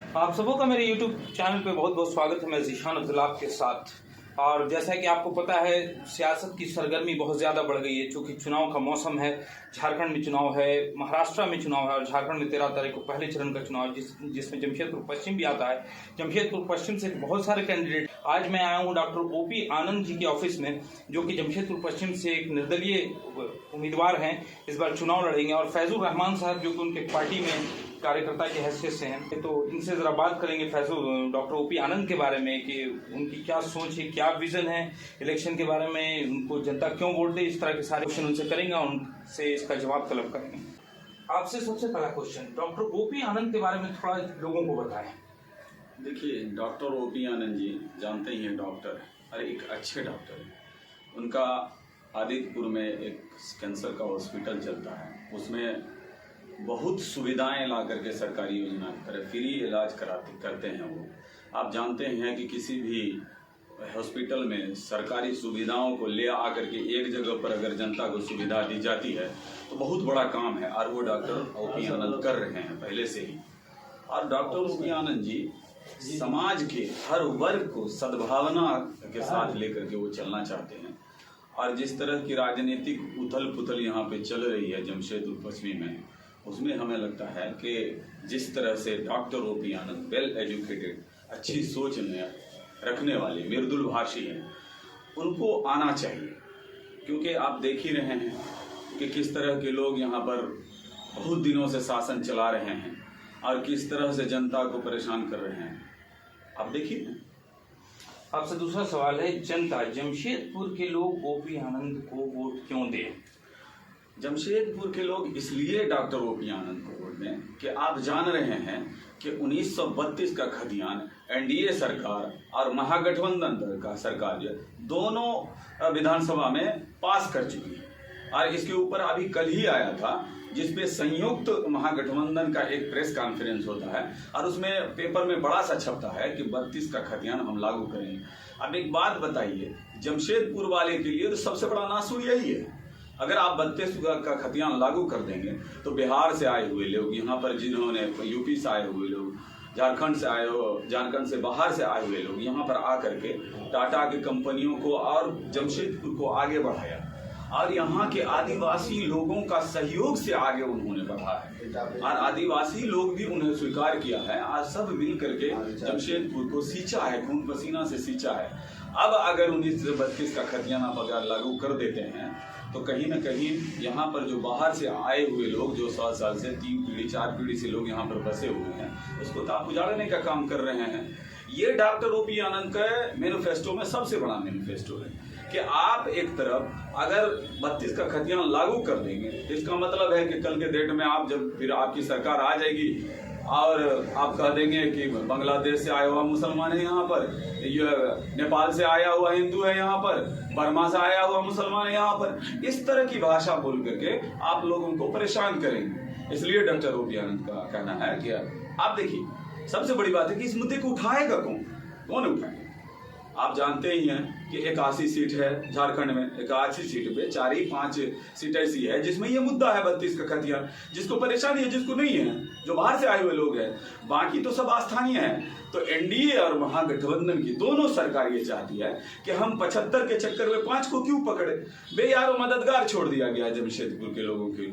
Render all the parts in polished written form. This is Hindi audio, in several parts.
आप सबों का मेरे YouTube चैनल पे बहुत बहुत स्वागत है। मैं ज़ीशान अब्दुल्ला के साथ। और जैसा कि आपको पता है, सियासत की सरगर्मी बहुत ज़्यादा बढ़ गई है, क्योंकि चुनाव का मौसम है। झारखंड में चुनाव है, महाराष्ट्र में चुनाव है और झारखंड में 13 तारीख को पहले चरण का चुनाव है, जिसमें जमशेदपुर पश्चिम भी आता है। जमशेदपुर पश्चिम से बहुत सारे कैंडिडेट। आज मैं आया हूँ डॉक्टर ओपी आनंद जी के ऑफिस में, जो कि जमशेदपुर पश्चिम से एक निर्दलीय उम्मीदवार हैं, इस बार चुनाव लड़ेंगे। और फैजुर रहमान साहब, जो कि उनके पार्टी में कार्यकर्ता की हैसियत से हैं, तो इनसे ज़रा बात करेंगे डॉक्टर ओपी आनंद के बारे में कि उनकी क्या सोच है, क्या विजन है इलेक्शन के बारे में, उनको जनता क्यों वोट दे। इस तरह के सारे क्वेश्चन उनसे करेंगे और उनसे इसका जवाब तलब करेंगे। आपसे सबसे पहला क्वेश्चन, डॉक्टर ओपी आनंद के बारे में थोड़ा लोगों को बताएं। देखिए, डॉक्टर ओपी आनंद जी जानते ही हैं, डॉक्टर और एक अच्छे डॉक्टर हैं। उनका आदित्यपुर में एक कैंसर का हॉस्पिटल चलता है, उसमें बहुत सुविधाएं ला करके सरकारी योजना पर फ्री इलाज करते हैं वो। आप जानते हैं कि किसी भी हॉस्पिटल में सरकारी सुविधाओं को ले आकर के एक जगह पर अगर जनता को सुविधा दी जाती है तो बहुत बड़ा काम है, और वो डॉक्टर ओपी आनंद कर रहे हैं पहले से ही। और डॉक्टर ओपी आनंद जी समाज के हर वर्ग को सद्भावना के साथ लेकर के वो चलना चाहते हैं। और जिस तरह की राजनीतिक उथल पुथल यहाँ पे चल रही है जमशेदपुर पश्चिमी में, उसमें हमें लगता है कि जिस तरह से डॉक्टर ओपी आनंद वेल एजुकेटेड, अच्छी सोच में रखने वाले, मृदुल भाषी हैं, उनको आना चाहिए। क्योंकि आप देख ही रहे हैं कि किस तरह के लोग यहाँ पर बहुत दिनों से शासन चला रहे हैं और किस तरह से जनता को परेशान कर रहे हैं, आप देखिए। आपसे दूसरा सवाल है, जनता, जमशेदपुर के लोग ओपी आनंद को वोट क्यों दें? जमशेदपुर के लोग इसलिए डॉक्टर ओपी आनंद को वोट दें कि आप जान रहे हैं कि 1932 का खतियान एनडीए सरकार और महागठबंधन का सरकार जो दोनों विधानसभा में पास कर चुकी है। और इसके ऊपर अभी कल ही आया था, जिसपे संयुक्त महागठबंधन का एक प्रेस कॉन्फ्रेंस होता है और उसमें पेपर में बड़ा सा छपता है कि 32 का खतियान हम लागू करेंगे। अब एक बात बताइए, जमशेदपुर वाले के लिए तो सबसे बड़ा नासूर यही है। अगर आप 32 का खतियान लागू कर देंगे तो बिहार से आए हुए लोग, यहाँ पर जिन्होंने यूपी से आए हुए लोग, झारखंड से आए हो, झारखंड से बाहर से आए हुए लोग यहाँ पर आकर के टाटा की कंपनियों को और जमशेदपुर को आगे बढ़ाया, और यहाँ के आदिवासी लोगों का सहयोग से आगे उन्होंने बढ़ा है, और आदिवासी लोग भी उन्हें स्वीकार किया है। आज सब मिल करके जमशेदपुर को सींचा है, खून पसीना से सींचा है। अब अगर 1932 का खतियान आप अगर लागू कर देते हैं तो कहीं ना कहीं यहाँ पर जो बाहर से आए हुए लोग, जो 100 साल से 3 पीढ़ी 4 पीढ़ी से लोग यहाँ पर बसे हुए हैं, उसको तो आप उजाड़ने का काम कर रहे हैं। ये डॉक्टर ओपी आनंद का मैनिफेस्टो में सबसे बड़ा मैनिफेस्टो है कि आप एक तरफ अगर 32 का खतियान लागू कर देंगे तो इसका मतलब है कि कल के डेट में आप जब फिर आपकी सरकार आ जाएगी और आप कह देंगे कि बांग्लादेश से आया हुआ मुसलमान है यहाँ पर, ये नेपाल से आया हुआ हिंदू है यहाँ पर, बर्मा से आया हुआ मुसलमान है यहाँ पर। इस तरह की भाषा बोल करके आप लोगों को परेशान करेंगे। इसलिए डॉक्टर ओपी आनंद का कहना है कि आप देखिए, सबसे बड़ी बात है कि इस मुद्दे को उठाएगा कौन उठाएगा। आप जानते ही हैं कि 81 सीट है झारखंड में, 81 सीट पे 4-5 सीट ऐसी है जिसमें ये मुद्दा है 32 का खतियान, जिसको परेशानी है, जिसको नहीं है, जो बाहर से आए हुए लोग हैं, बाकी तो सब स्थानीय है। तो एनडीए और महागठबंधन की दोनों सरकार ये चाहती है कि हम 75 के चक्कर में 5 को क्यों पकड़े। बेयारो मददगार छोड़ दिया गया जमशेदपुर के लोगों के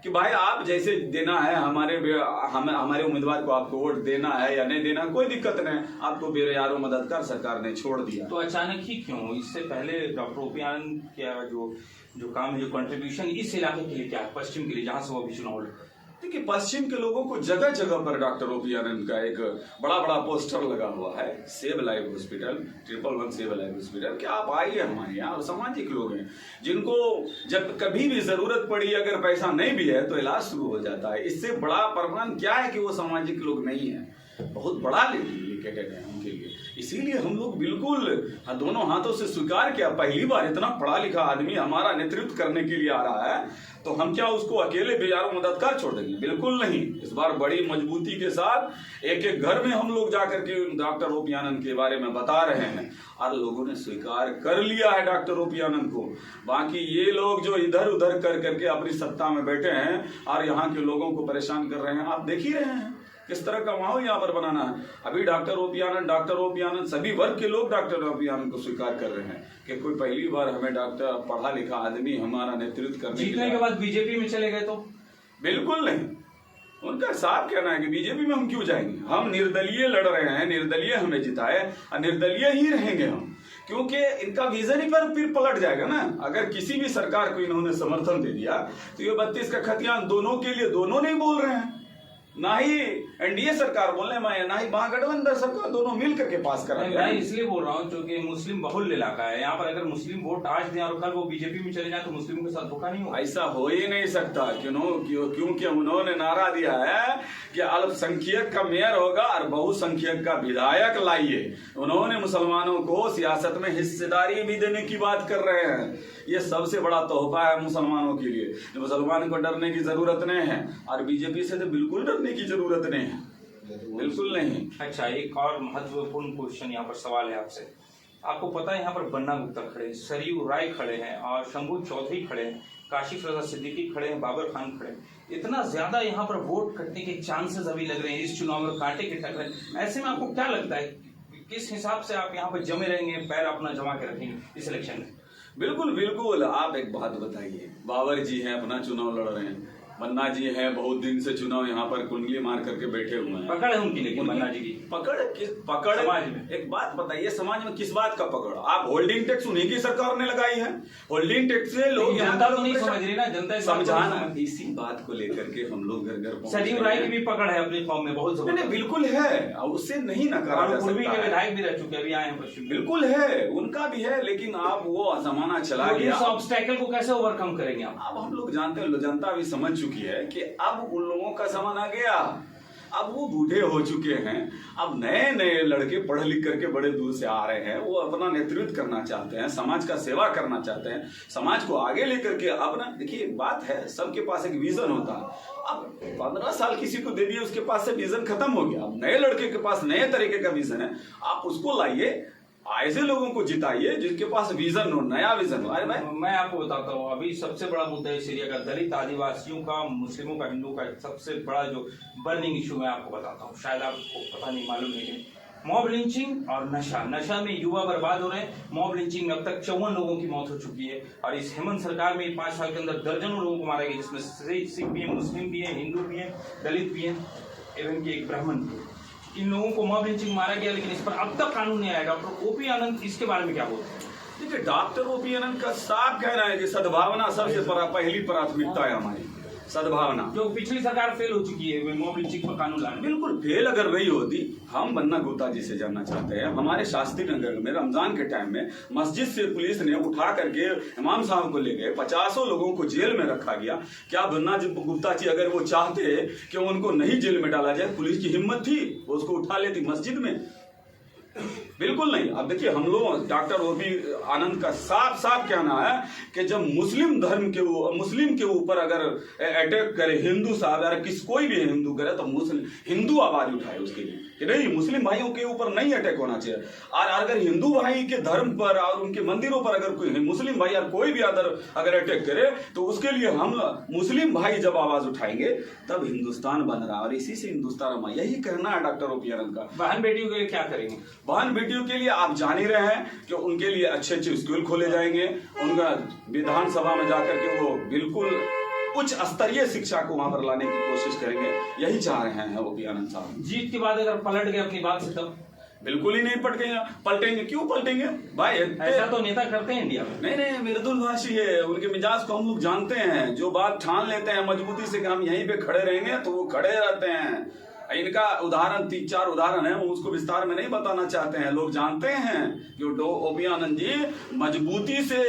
कि भाई आप जैसे देना है, हमारे उम्मीदवार को आपको वोट देना है या नहीं देना, कोई दिक्कत नहीं, आपको बेयारो मददगार सरकार ने छोड़ दिया। तो अचानक ही क्यों? इससे पहले डॉक्टर ओपी आनंद क्या जो काम है, जो कंट्रीब्यूशन इस इलाके के लिए क्या है, पश्चिम के लिए, जहां से वो अभी चुनाव लड़। देखिए, पश्चिम के लोगों को जगह जगह पर डॉक्टर ओपी आनंद का एक बड़ा बड़ा पोस्टर लगा हुआ है, save life hospital, 111 save life hospital, कि आप आइए हमारे यहाँ। सामाजिक लोग हैं जिनको जब कभी भी जरूरत पड़ी, अगर पैसा नहीं भी है तो इलाज शुरू हो जाता है। इससे बड़ा प्रमाण क्या है कि वो सामाजिक लोग नहीं है, बहुत बड़ा डेडिकेटेड है उनके लिए। इसीलिए हम लोग बिल्कुल दोनों हाथों से स्वीकार किया। पहली बार इतना पढ़ा लिखा आदमी हमारा नेतृत्व करने के लिए आ रहा है, तो हम क्या उसको अकेले बेयारो मददगार छोड़ देंगे? बिल्कुल नहीं। इस बार बड़ी मजबूती के साथ एक एक घर में हम लोग जाकर के डॉक्टर ओपी आनंद के बारे में बता रहे हैं, और लोगों ने स्वीकार कर लिया है डॉक्टर ओपी आनंद को। बाकी ये लोग जो इधर उधर कर करके अपनी सत्ता में बैठे हैं और यहाँ के लोगों को परेशान कर रहे हैं, आप देख ही रहे हैं। किस तरह का माहौल यहाँ पर बनाना है। अभी डॉक्टर ओपी आनंद सभी वर्ग के लोग डॉक्टर ओपी आनंद को स्वीकार कर रहे हैं कि कोई पहली बार हमें डॉक्टर पढ़ा लिखा आदमी हमारा नेतृत्व करने जीतने के बाद बीजेपी में चले गए तो बिल्कुल नहीं। उनका साफ कहना है कि बीजेपी में हम क्यों जाएंगे, हम निर्दलीय लड़ रहे हैं, निर्दलीय हमें जिताए और निर्दलीय ही रहेंगे हम, क्योंकि इनका विजन ही पर फिर पलट जाएगा ना। अगर किसी भी सरकार को इन्होंने समर्थन दे दिया तो ये 32 का खतियान दोनों के लिए, दोनों नहीं बोल रहे हैं, ना ही एनडीए सरकार बोल रहे हैं, ना ही महागठबंधन सरकार, दोनों मिल करके पास कर रहे हैं। मैं इसलिए बोल रहा हूँ क्योंकि मुस्लिम बहुल इलाका है यहाँ पर, अगर मुस्लिम वोट आज दें और कल वो बीजेपी में चले जाए तो मुस्लिमों के साथ धोखा नहीं होगा। ऐसा हो ही नहीं सकता, क्योंकि उन्होंने नारा दिया है कि अल्पसंख्यक का मेयर होगा और बहुसंख्यक का विधायक लाइए। उन्होंने मुसलमानों को सियासत में हिस्सेदारी भी देने की बात कर रहे हैं। ये सबसे बड़ा तोहफा है मुसलमानों के लिए। मुसलमान को डरने की जरूरत नहीं है और बीजेपी से तो बिल्कुल डरने की जरूरत नहीं है, बिल्कुल नहीं। अच्छा, एक और महत्वपूर्ण क्वेश्चन यहाँ पर सवाल है आपसे। आपको पता है यहाँ पर बन्ना गुप्ता खड़े हैं, सरयू राय खड़े हैं और शंभू चौधरी खड़े हैं, काशिफ रजा सिद्दीकी खड़े हैं, बाबर खान खड़े हैं। इतना ज्यादा यहाँ पर वोट कटने के चांसेस अभी लग रहे हैं इस चुनाव में, कांटे के टकरे। ऐसे में आपको क्या लगता है किस हिसाब से आप यहाँ पर जमे रहेंगे, पैर अपना जमा के रखेंगे इस इलेक्शन में? बिल्कुल। आप एक बात बताइए, बाबर जी हैं अपना चुनाव लड़ रहे हैं, बन्ना जी हैं बहुत दिन से चुनाव यहाँ पर कुंडली मार करके बैठे हुए हैं। पकड़ है उनकी, लेकिन बन्ना जी की पकड़ समाज में। एक बात बताइए, समाज में किस बात का पकड़? आप होल्डिंग टैक्स उन्हीं की सरकार ने लगाई है, होल्डिंग टैक्स से लोग जनता तो नहीं समझ रही ना, जनता समझाना। इसी बात को लेकर के हम लोग घर घर सरयू राय की भी पकड़ है अपनी कौम में बहुत जबरदस्त। बिल्कुल है, उससे नहीं नकारा जा पूर्वी सकता के है। विधायक भी रह चुके, अभी आए हैं पश्चिम। बिल्कुल है, उनका भी है, लेकिन आप वो जमाना चला गया। ऑब्स्टेकल को कैसे ओवरकम करेंगे आप? अब हम लोग जानते हैं, जनता भी समझ चुकी है कि अब उन लोगों का जमाना गया, अब वो बूढ़े हो चुके हैं। अब नए नए लड़के पढ़ लिख करके बड़े दूर से आ रहे हैं, वो अपना नेतृत्व करना चाहते हैं, समाज का सेवा करना चाहते हैं, समाज को आगे लेकर के। अब ना देखिए, एक बात है, सबके पास एक विजन होता है। अब 15 साल किसी को दे दिए, उसके पास से विजन खत्म हो गया। अब नए लड़के के पास नए तरीके का विजन है, आप उसको लाइए, ऐसे लोगों को जिताइए जिनके पास विजन हो, नया विजन हो। अरे भाई, मैं आपको बताता हूँ, अभी सबसे बड़ा मुद्दा इस एरिया का दलित आदिवासियों का, मुस्लिमों का, हिंदुओं का सबसे बड़ा जो बर्निंग इशू मैं आपको बताता हूँ, शायद आपको पता नहीं, मालूम नहीं, मॉब लिंचिंग और नशा में युवा बर्बाद हो रहे हैं। मॉब लिंचिंग में अब तक 54 लोगों की मौत हो चुकी है और इस हेमंत सरकार में 5 साल के अंदर दर्जनों लोगों को मारा गया, जिसमें सिख भी है, मुस्लिम भी है, हिंदू भी है, दलित भी है, एवं की एक ब्राह्मण भी है। इन लोगों को मॉब लिंचिंग मारा गया, लेकिन इस पर अब तक कानून नहीं आया। डॉक्टर ओपी आनंद इसके बारे में क्या बोलते हैं? देखिए, डॉक्टर ओपी आनंद का साफ कहना है कि सद्भावना सबसे पहली प्राथमिकता है हमारी, सद्भावना। जो पिछली सरकार फेल हो चुकी है मॉब लिंचिंग पर कानून लाने। बिल्कुल फेल अगर नहीं होती, हम बन्ना गुप्ता जी से जानना चाहते हैं। हमारे शास्त्री नगर में रमजान के टाइम में मस्जिद से पुलिस ने उठा करके इमाम साहब को ले गए, 50 लोगों को जेल में रखा गया। क्या बन्ना गुप्ता जी अगर वो चाहते कि उनको नहीं जेल में डाला जाए, पुलिस की हिम्मत थी, वो उसको उठा लेती मस्जिद में? बिल्कुल नहीं। अब देखिए, हम लोग डॉक्टर ओपी आनंद का साफ कहना है कि जब मुस्लिम धर्म के मुस्लिम के ऊपर अगर अटैक करे हिंदू साहब, अगर कोई भी हिंदू करे तो मुस्लिम हिंदू आवाज उठाए उसके लिए कि नहीं, मुस्लिम भाइयों के ऊपर नहीं अटैक होना चाहिए। और अगर हिंदू भाई के धर्म पर और उनके मंदिरों पर अगर कोई मुस्लिम भाई और कोई भी अगर अटैक करे तो उसके लिए हम मुस्लिम भाई जब आवाज उठाएंगे तब हिंदुस्तान बन रहा है और इसी से हिंदुस्तान बना। यही कहना है डॉक्टर ओपी आनंद का। बहन बेटियों के लिए क्या करेंगे? बहन बेटियों के लिए आप जान ही रहे हैं कि उनके लिए अच्छे स्कूल खोले जाएंगे, उनका विधानसभा में जाकर के वो बिल्कुल उच्च स्तरीय शिक्षा को वहां पर लाने की कोशिश करेंगे। यही चाह रहे हैं ओपी आनंद साहब। जीत के बाद अगर पलट गए अपनी बात से, तब बिल्कुल ही नहीं पलटेंगे। क्यों पलटेंगे भाई? ऐसा तो नेता करते हैं इंडिया में। नहीं, मृदुल भाषी है, उनके मिजाज को हम लोग जानते हैं। जो बात ठान लेते हैं मजबूती से कि हम यहीं पे खड़े रहेंगे तो वो खड़े रहते हैं। इनका उदाहरण 3-4 उदाहरण है, वो उसको विस्तार में नहीं बताना चाहते हैं। लोग जानते हैं कि ओपी आनंद जी मजबूती से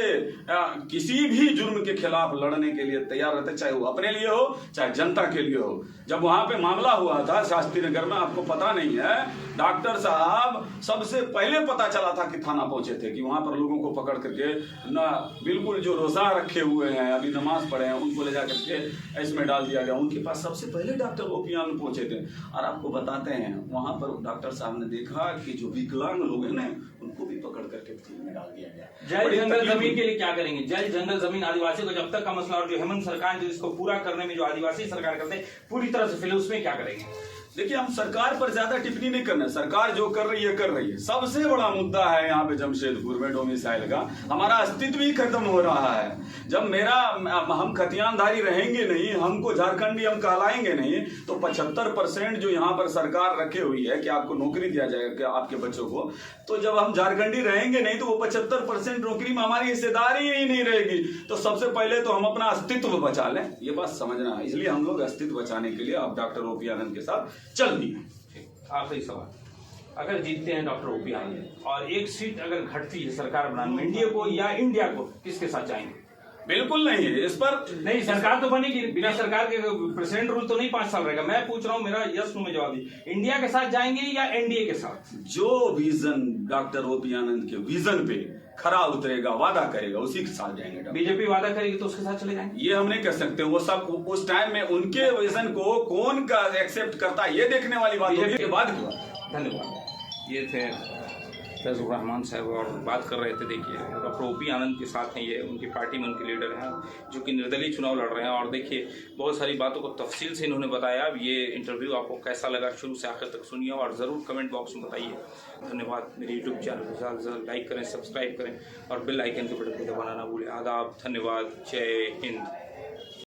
किसी भी जुर्म के खिलाफ लड़ने के लिए तैयार रहते, चाहे वो अपने लिए हो चाहे जनता के लिए हो। जब वहां पे मामला हुआ था शास्त्री नगर में, आपको पता नहीं है, डॉक्टर साहब सबसे पहले पता चला था कि थाना पहुंचे थे कि वहां पर लोगों को पकड़ करके ना बिल्कुल जो रोजा रखे हुए हैं, अभी नमाज पढ़े हैं, उनको ले जाकर के इसमें डाल दिया गया। उनके पास सबसे पहले डॉक्टर ओपी आनंद पहुंचे थे। और आपको बताते हैं, वहां पर डॉक्टर साहब ने देखा कि जो विकलांग लोग हैं ना, उनको भी पकड़ करके जेल में डाल दिया गया। जल जंगल जमीन के लिए क्या करेंगे? जल जंगल जमीन आदिवासियों को जब तक का मसला, और जो हेमंत सरकार जो इसको पूरा करने में जो आदिवासी सरकार करते हैं पूरी तरह से फेल, उसमें क्या करेंगे? देखिए, हम सरकार पर ज्यादा टिप्पणी नहीं करना। सरकार जो कर रही है। सबसे बड़ा मुद्दा है यहाँ पे जमशेदपुर में डोमिसाइल का, हमारा अस्तित्व ही खत्म हो रहा है। जब हम खतियानधारी रहेंगे नहीं, हमको झारखंडी हम कहलाएंगे नहीं, तो 75% जो यहाँ पर सरकार रखे हुई है कि आपको नौकरी दिया जाएगा आपके बच्चों को, तो जब हम झारखंडी रहेंगे नहीं तो वो 75% नौकरी में हमारी हिस्सेदारी ही नहीं रहेगी। तो सबसे पहले तो हम अपना अस्तित्व बचा लें, ये बात समझना है। इसलिए हम लोग अस्तित्व बचाने के लिए अब डॉक्टर ओपी आनंद के साथ चल दिए। आखिरी सवाल, अगर जीतते हैं डॉक्टर ओपी आनंद और एक सीट अगर घटती है सरकार बनाने में, एनडीए को या इंडिया को, किसके साथ जाएंगे? बिल्कुल नहीं है इस पर। नहीं, सरकार तो बनेगी, बिना सरकार के प्रेसिडेंट रूल तो नहीं 5 साल रहेगा। मैं पूछ रहा हूं, मेरा यस नो में जवाब दीजिए। इंडिया के साथ जाएंगे या एनडीए के साथ? जो विजन डॉक्टर ओपी आनंद के विजन पे खरा उतरेगा, वादा करेगा, उसी के साथ जाएंगे। बीजेपी वादा करेगी तो उसके साथ चले जाएंगे? ये हम नहीं कर सकते। वो सब उस टाइम में उनके विजन को कौन का एक्सेप्ट करता है, ये देखने वाली बात होगी। के बाद की बात। धन्यवाद। ये थे फैजुर रहमान साहब और बात कर रहे थे। देखिए, डॉक्टर ओपी आनंद के साथ हैं, ये उनकी पार्टी में उनके लीडर हैं जो कि निर्दलीय चुनाव लड़ रहे हैं। और देखिए, बहुत सारी बातों को तफसील से इन्होंने बताया। अब ये इंटरव्यू आपको कैसा लगा, शुरू से आखिर तक सुनिए और ज़रूर कमेंट बॉक्स में बताइए। धन्यवाद। मेरे यूट्यूब चैनल को लाइक करें, सब्सक्राइब करें और बेल आइकन के बटन को दबाना ना भूलें। आदाब, धन्यवाद, जय हिंद।